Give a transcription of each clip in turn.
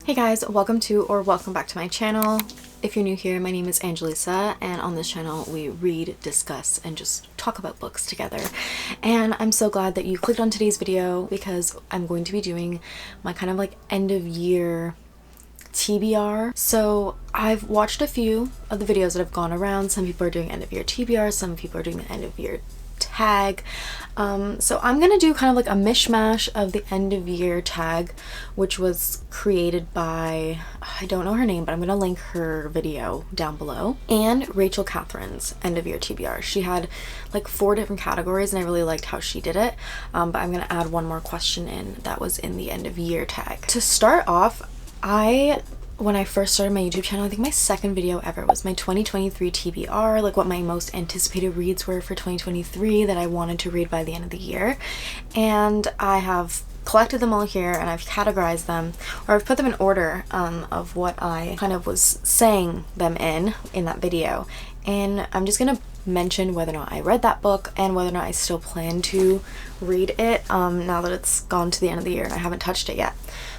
Hey guys, welcome to or welcome back to my channel. If you're new here, my name is Angelisa, and on this channel we read, discuss, and just talk about books together. And I'm so glad that you clicked on today's video because I'm going to be doing my kind of like end of year TBR. So I've watched a few of the videos that have gone around. Some people are doing end of year TBR, some people are doing the end of year tag. So I'm gonna do kind of like a mishmash of the end of year tag, which was created by, I don't know her name, but I'm gonna link her video down below, and Rachel Catherine's end of year TBR. She had like 4 different categories and I really liked how she did it, but I'm gonna add one more question in that was in the end of year tag. To start off, when I first started my YouTube channel, I think my second video ever was my 2023 TBR, like what my most anticipated reads were for 2023 that I wanted to read by the end of the year. And I have collected them all here and I've categorized them, or I've put them in order of what I kind of was saying them in that video. And I'm just gonna mention whether or not I read that book and whether or not I still plan to read it now that it's gone to the end of the year and I haven't touched it yet.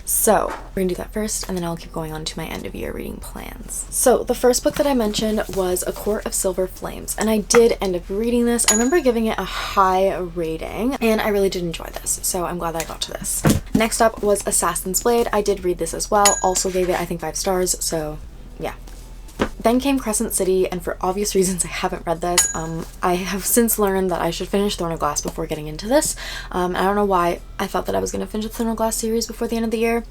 So we're gonna do that first and then I'll keep going on to my end of year reading plans. So the first book that I mentioned was A Court of Silver Flames, and I did end up reading this. I remember giving it a high rating and I really did enjoy this, so I'm glad that I got to this. Next up was Assassin's Blade. I did read this as well, also gave it I think 5 stars, so yeah. Then came Crescent City, and for obvious reasons I haven't read this. I have since learned that I should finish Throne of Glass before getting into this. I don't know why I thought that I was going to finish the Throne of Glass series before the end of the year,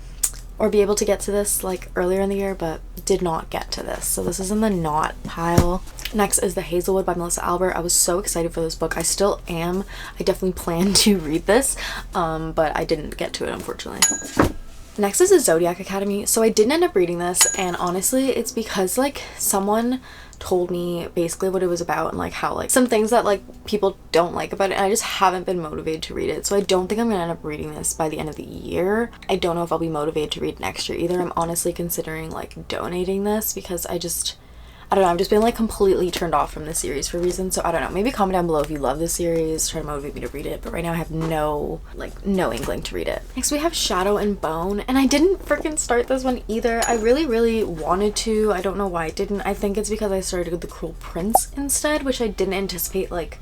or be able to get to this like earlier in the year, but did not get to this. So this is in the not pile. Next is The Hazelwood by Melissa Albert. I was so excited for this book. I still am. I definitely plan to read this, but I didn't get to it unfortunately. Next is The Zodiac Academy. So I didn't end up reading this, and honestly it's because like someone told me basically what it was about and like how like some things that like people don't like about it, and I just haven't been motivated to read it. So I don't think I'm gonna end up reading this by the end of the year. I don't know if I'll be motivated to read next year either. I'm honestly considering like donating this because I don't know, I've just been like completely turned off from this series for reasons. So I don't know, maybe comment down below if you love this series, try to motivate me to read it, but right now I have no inkling to read it. Next we have Shadow and Bone, and I didn't freaking start this one either. I really wanted to. I don't know why I didn't. I think it's because I started with The Cruel Prince instead, which I didn't anticipate like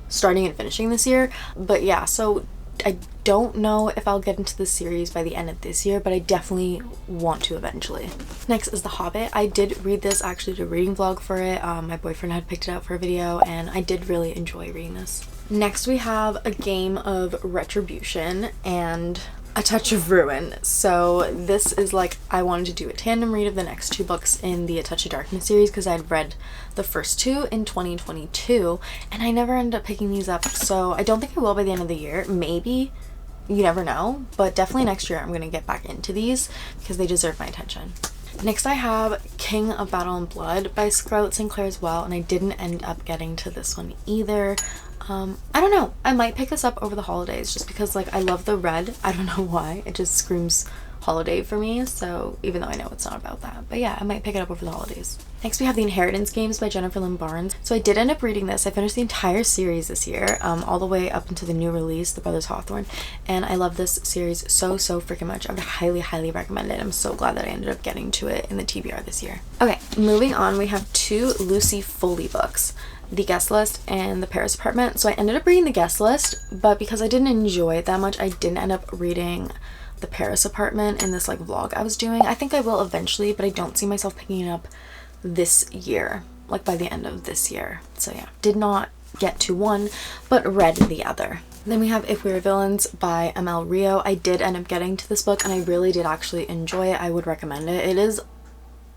starting and finishing this year. But yeah, so I don't know if I'll get into the series by the end of this year, but I definitely want to eventually. Next is The Hobbit. I did read this, actually did a reading vlog for it. My boyfriend had picked it up for a video and I did really enjoy reading this. Next we have A Game of Retribution and A Touch of Ruin. So this is like, I wanted to do a tandem read of the next 2 books in the A Touch of Darkness series because I'd read the first 2 in 2022 and I never ended up picking these up. So I don't think I will by the end of the year. Maybe, you never know, but definitely next year I'm gonna get back into these because they deserve my attention. Next I have King of Battle and Blood by Scarlett Sinclair as well, and I didn't end up getting to this one either. I don't know, I might pick this up over the holidays just because like I love the red. I don't know why, it just screams holiday for me, so even though I know it's not about that, but yeah, I might pick it up over the holidays. Next we have The Inheritance Games by Jennifer Lynn Barnes. So I did end up reading this. I finished the entire series this year, all the way up into the new release, The Brothers Hawthorne, and I love this series so freaking much. I would highly recommend it. I'm so glad that I ended up getting to it in the TBR this year. Okay, moving on, we have 2 Lucy Foley books, The Guest List and The Paris Apartment. So I ended up reading The Guest List, but because I didn't enjoy it that much, I didn't end up reading The Paris Apartment in this like vlog I was doing. I think I will eventually, but I don't see myself picking it up this year, like by the end of this year. So yeah, did not get to one, but read the other. Then we have If We Were Villains by Amel Rio. I did end up getting to this book and I really did actually enjoy it. I would recommend it. It is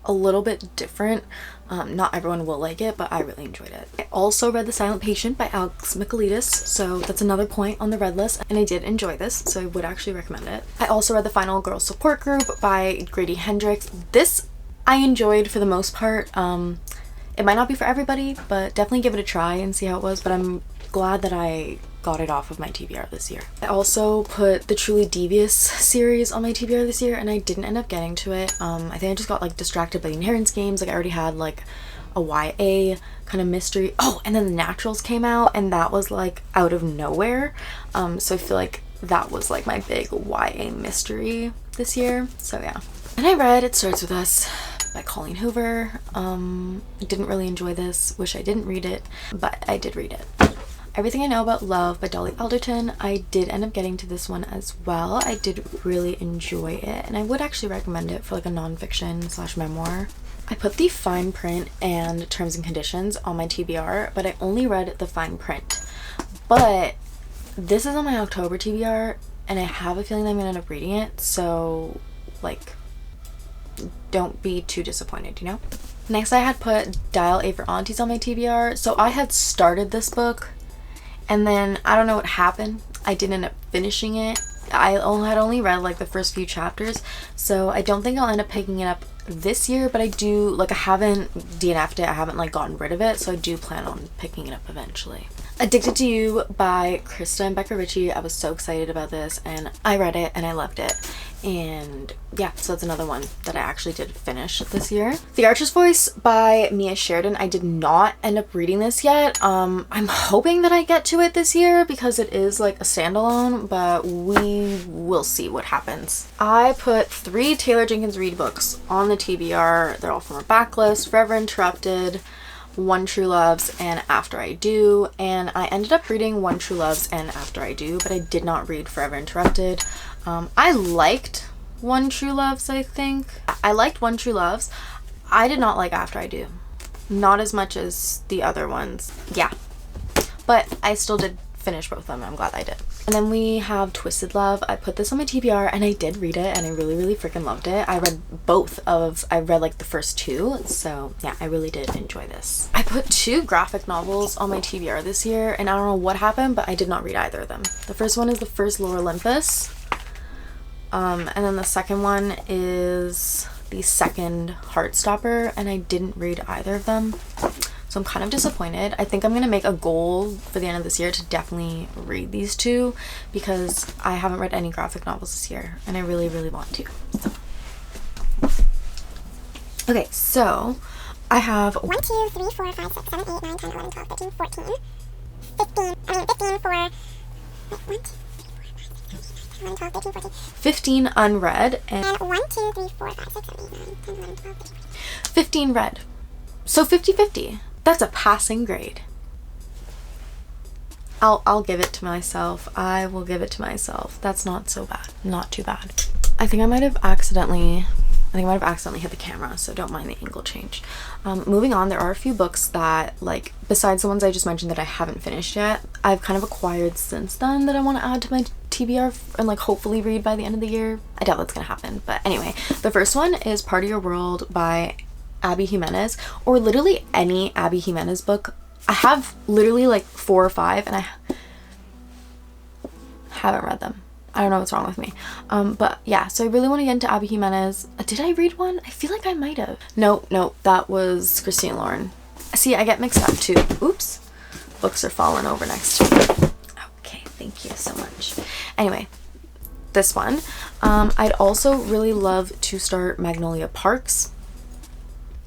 a little bit different. Not everyone will like it, but I really enjoyed it. I also read The Silent Patient by Alex Michaelides, so that's another point on the read list, and I did enjoy this, so I would actually recommend it. I also read The Final Girl Support Group by Grady Hendrix. This I enjoyed for the most part. It might not be for everybody, but definitely give it a try and see how it was, but I'm glad that I got it off of my TBR this year. I also put the Truly Devious series on my TBR this year and I didn't end up getting to it. I think I just got like distracted by the Inheritance Games. Like I already had like a YA kind of mystery. Oh, and then The Naturals came out and that was like out of nowhere. So I feel like that was like my big YA mystery this year. So yeah. And I read It Starts With Us by Colleen Hoover. Didn't really enjoy this. Wish I didn't read it, but I did read it. Everything I Know About Love by Dolly Alderton. I did end up getting to this one as well. I did really enjoy it, and I would actually recommend it for like a nonfiction / memoir. I put the fine print and terms and conditions on my TBR, but I only read the fine print. But this is on my October TBR, and I have a feeling that I'm gonna end up reading it, so like, don't be too disappointed, you know? Next, I had put Dial A for Aunties on my TBR. So I had started this book, and then I don't know what happened. I didn't end up finishing it. I had only read like the first few chapters, so I don't think I'll end up picking it up this year, but I do, like, I haven't DNF'd it, I haven't like gotten rid of it, so I do plan on picking it up eventually. Addicted to You by Krista and Becca Ritchie. I was so excited about this, and I read it and I loved it. And yeah, so that's another one that I actually did finish this year. The Archer's Voice by Mia Sheridan. I did not end up reading this yet. I'm hoping that I get to it this year because it is like a standalone, but we will see what happens. I put 3 Taylor Jenkins Reid books on the TBR. They're all from her backlist: Forever Interrupted, One True Loves, and After I Do. And I ended up reading One True Loves and After I Do, but I did not read Forever Interrupted. I liked One True Loves, I think. I liked One True Loves. I did not like After I Do. Not as much as the other ones. Yeah. But I still did finish both of them. I'm glad I did. And then we have Twisted Love. I put this on my TBR and I did read it, and I really, really freaking loved it. I read like the first 2. So yeah, I really did enjoy this. I put 2 graphic novels on my TBR this year, and I don't know what happened, but I did not read either of them. The first one is The First Lore Olympus. And then the second one is The Second Heartstopper, and I didn't read either of them. So I'm kind of disappointed. I think I'm going to make a goal for the end of this year to definitely read these 2 because I haven't read any graphic novels this year and I really, really want to. So. Okay, so I have 1, 2, 3, 4, 5, 6, 7, 8, 9, 10, 11, 12, 13, 14, 15. 15 for... Wait, 1, 2, 11, 12, 13, 14. 15 unread and 1, 2, 3, 4, 5, 6, 7, 8, 9, 10, 11, 12, 13, 14. 15 read. So 50-50. That's a passing grade. I'll give it to myself. I will give it to myself. That's not so bad. Not too bad. I think I might have accidentally hit the camera, so don't mind the angle change. Moving on, there are a few books that, like, besides the ones I just mentioned that I haven't finished yet, I've kind of acquired since then that I want to add to my TBR and like hopefully read by the end of the year. I doubt that's gonna happen, but anyway, the first one is Part of Your World by Abby Jimenez, or literally any Abby Jimenez book. I have literally like 4 or 5 and I haven't read them. I don't know what's wrong with me. But yeah, so I really want to get into Abby Jimenez. Did I read one? I feel like I might have. No, that was Christine Lauren. See, I get mixed up too. Oops. Books are falling over next to me. Okay, thank you so much. Anyway, this one. I'd also really love to start Magnolia Parks.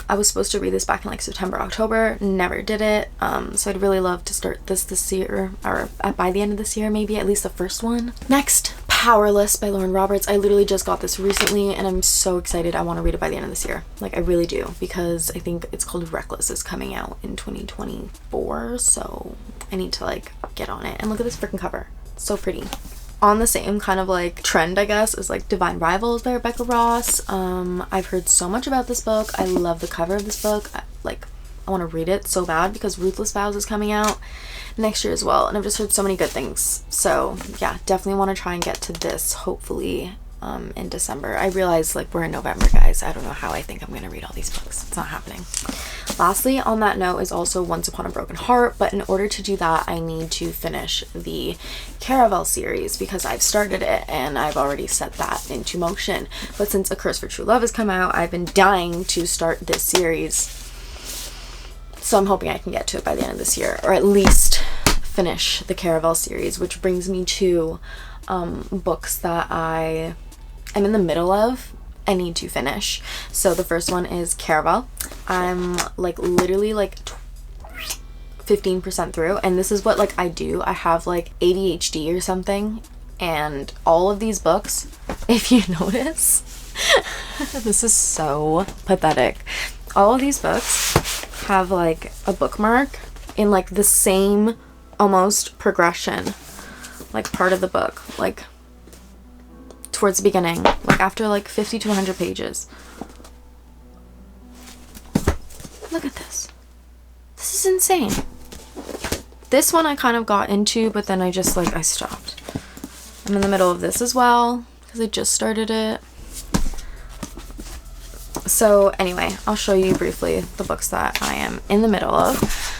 I was supposed to read this back in like September, October, never did it. So I'd really love to start this year, or by the end of this year, maybe at least the first one. Next, Powerless by Lauren Roberts. I literally just got this recently and I'm so excited. I want to read it by the end of this year. Like, I really do, because I think it's called Reckless is coming out in 2024. So I need to like get on it. And look at this freaking cover. It's so pretty. On the same kind of like trend, I guess, is like Divine Rivals by Rebecca Ross. I've heard so much about this book. I love the cover of this book. I want to read it so bad because Ruthless Vows is coming out next year as well, and I've just heard so many good things. So yeah, definitely want to try and get to this hopefully in December. I realize like we're in November, guys. I don't know how I think I'm gonna read all these books. It's not happening. Lastly, on that note, is also Once Upon a Broken Heart, but in order to do that, I need to finish the Caraval series because I've started it and I've already set that into motion. But since A Curse for True Love has come out, I've been dying to start this series. So I'm hoping I can get to it by the end of this year, or at least finish the Caraval series, which brings me to books that I am in the middle of. I need to finish. So the first one is Caraval. I'm like literally like 15% through, and this is what like I do. I have like ADHD or something, and all of these books, if you notice, This is so pathetic. All of these books have like a bookmark in like the same almost progression, like part of the book, like towards the beginning, like after like 50 to 100 pages. Look at this. This is insane. This one I kind of got into, but then I just like, I stopped. I'm in the middle of this as well because I just started it. So anyway, I'll show you briefly the books that I am in the middle of.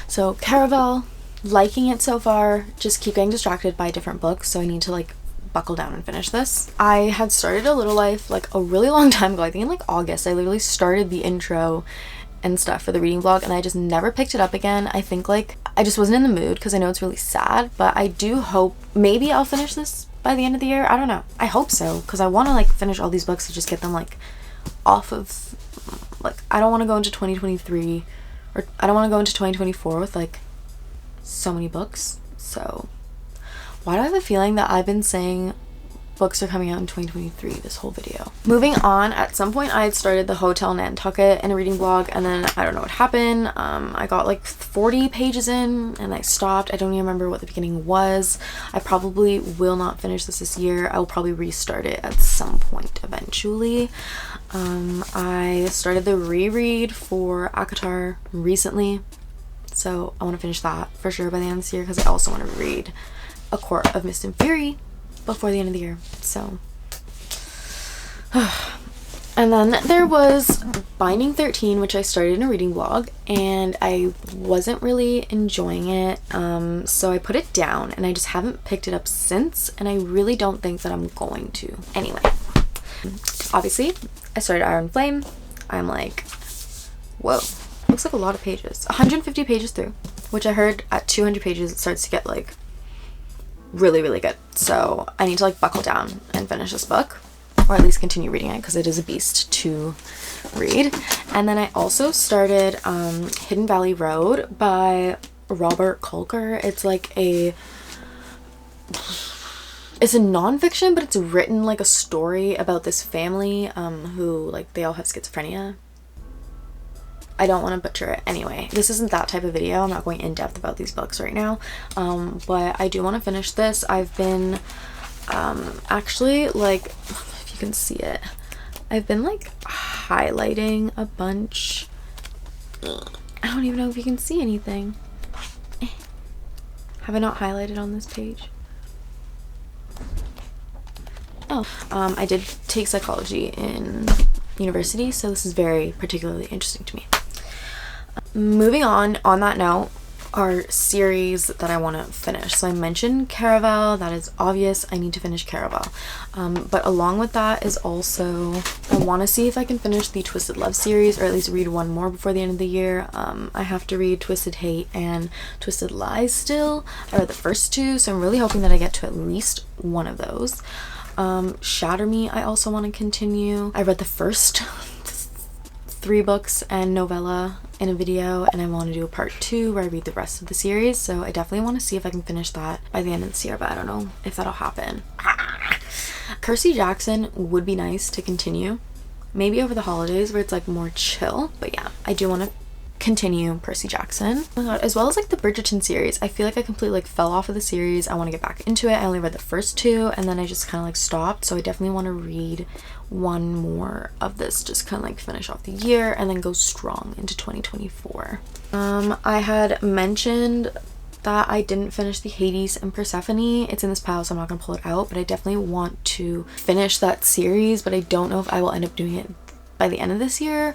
So Caraval, liking it so far, just keep getting distracted by different books, so I need to like buckle down and finish this. I had started A Little Life like a really long time ago. I think in like August I literally started the intro and stuff for the reading vlog, and I just never picked it up again. I think like I just wasn't in the mood because I know it's really sad, but I do hope maybe I'll finish this by the end of the year. I don't know. I hope so, because I want to like finish all these books to just get them like off of, like, I don't want to go into 2023, or I don't want to go into 2024 with like so many books. So why do I have a feeling that I've been saying books are coming out in 2023 this whole video? Moving on, at some point I had started the Hotel Nantucket in a reading vlog, and then I don't know what happened. I got like 40 pages in and I stopped. I don't even remember what the beginning was. I probably will not finish this year. I will probably restart it at some point eventually. I started the reread for ACOTAR recently, so I want to finish that for sure by the end of this year, because I also want to read A Court of Mist and Fury before the end of the year. So and then there was Binding 13, which I started in a reading vlog, and I wasn't really enjoying it, so I put it down and I just haven't picked it up since, and I really don't think that I'm going to. Anyway, obviously I started Iron Flame. I'm like, whoa, looks like a lot of pages. 150 pages through, which I heard at 200 pages it starts to get like really, really good. So I need to like buckle down and finish this book, or at least continue reading it, because it is a beast to read. And then I also started Hidden Valley Road by Robert Kolker. It's like it's a nonfiction, but it's written like a story about this family who like they all have schizophrenia. I don't want to butcher it. Anyway, this isn't that type of video. I'm not going in depth about these books right now, but I do want to finish this. I've been actually, like, if you can see it, I've been like highlighting a bunch. I don't even know if you can see anything. Have I not highlighted on this page? Oh, I did take psychology in university, so this is very particularly interesting to me. Moving on that note, are series that I want to finish. So I mentioned Caraval. That is obvious. I need to finish Caraval. But along with that is also, I want to see if I can finish the Twisted Love series, or at least read one more before the end of the year. I have to read Twisted Hate and Twisted Lies still. I read the first two, so I'm really hoping that I get to at least one of those. Shatter Me I also want to continue. I read the first 3 books and novella in a video, and I want to do a part 2 where I read the rest of the series, so I definitely want to see if I can finish that by the end of this year, but I don't know if that'll happen. Percy Jackson would be nice to continue, maybe over the holidays where it's like more chill, but yeah, I do want to continue Percy Jackson. Oh my god, as well as like the Bridgerton series. I feel like I completely like fell off of the series. I want to get back into it. I only read the first 2 and then I just kind of like stopped, so I definitely want to read one more of this, just kind of like finish off the year and then go strong into 2024. I had mentioned that I didn't finish the Hades and Persephone. It's in this pile, so I'm not gonna pull it out, but I definitely want to finish that series, but I don't know if I will end up doing it by the end of this year.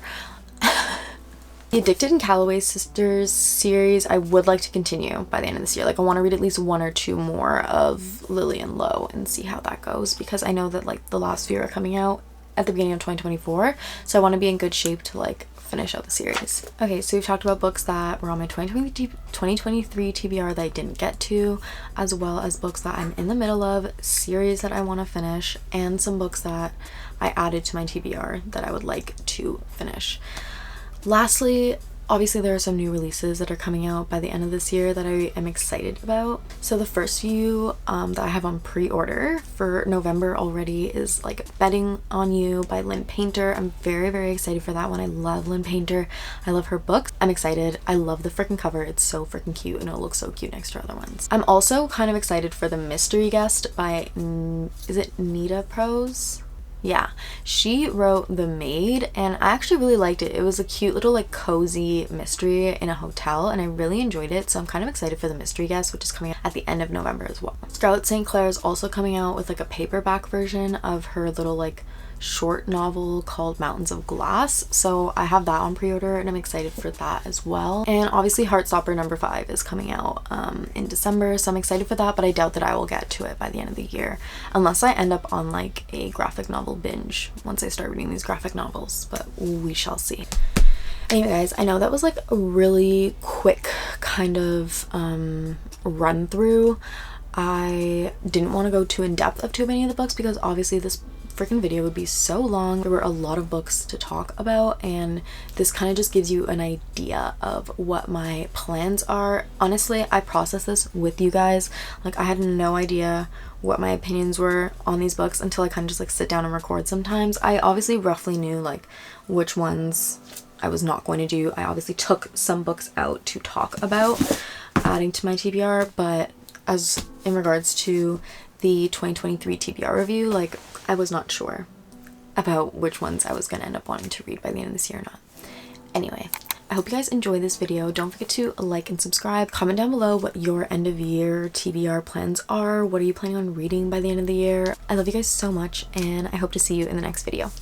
The Addicted and Calloway Sisters series I would like to continue by the end of this year. Like, I want to read at least 1 or 2 more of Lillian Lowe and see how that goes, because I know that like the last few are coming out at the beginning of 2024, so I want to be in good shape to like finish out the series. Okay, so we've talked about books that were on my 2023 TBR that I didn't get to, as well as books that I'm in the middle of, series that I want to finish, and some books that I added to my TBR that I would like to finish. Lastly, Obviously there are some new releases that are coming out by the end of this year that I am excited about. So the first few that I have on pre-order for November already is like Betting on You by Lynn Painter. I'm very, very excited for that one. I love Lynn Painter. I love her books. I'm excited. I love the freaking cover. It's so freaking cute and it looks so cute next to other ones. I'm also kind of excited for The Mystery Guest by, is it Nita Prose? Yeah, she wrote The Maid and I actually really liked it. It was a cute little like cozy mystery in a hotel and I really enjoyed it, so I'm kind of excited for The Mystery Guest, which is coming out at the end of November as well. Scarlett St. Clair is also coming out with like a paperback version of her little like short novel called Mountains of Glass, so I have that on pre-order and I'm excited for that as well. And obviously Heartstopper #5 is coming out in December, so I'm excited for that, but I doubt that I will get to it by the end of the year unless I end up on like a graphic novel binge once I start reading these graphic novels, but we shall see. Anyway guys, I know that was like a really quick kind of run through. I didn't want to go too in depth of too many of the books because obviously this freaking video would be so long. There were a lot of books to talk about and this kind of just gives you an idea of what my plans are. Honestly, I processed this with you guys. Like I had no idea what my opinions were on these books until I kind of just like sit down and record sometimes. I obviously roughly knew like which ones I was not going to do. I obviously took some books out to talk about adding to my TBR, but as in regards to the 2023 TBR review, like I was not sure about which ones I was going to end up wanting to read by the end of this year or not. Anyway, I hope you guys enjoy this video. Don't forget to like and subscribe. Comment down below what your end of year TBR plans are. What are you planning on reading by the end of the year? I love you guys so much and I hope to see you in the next video.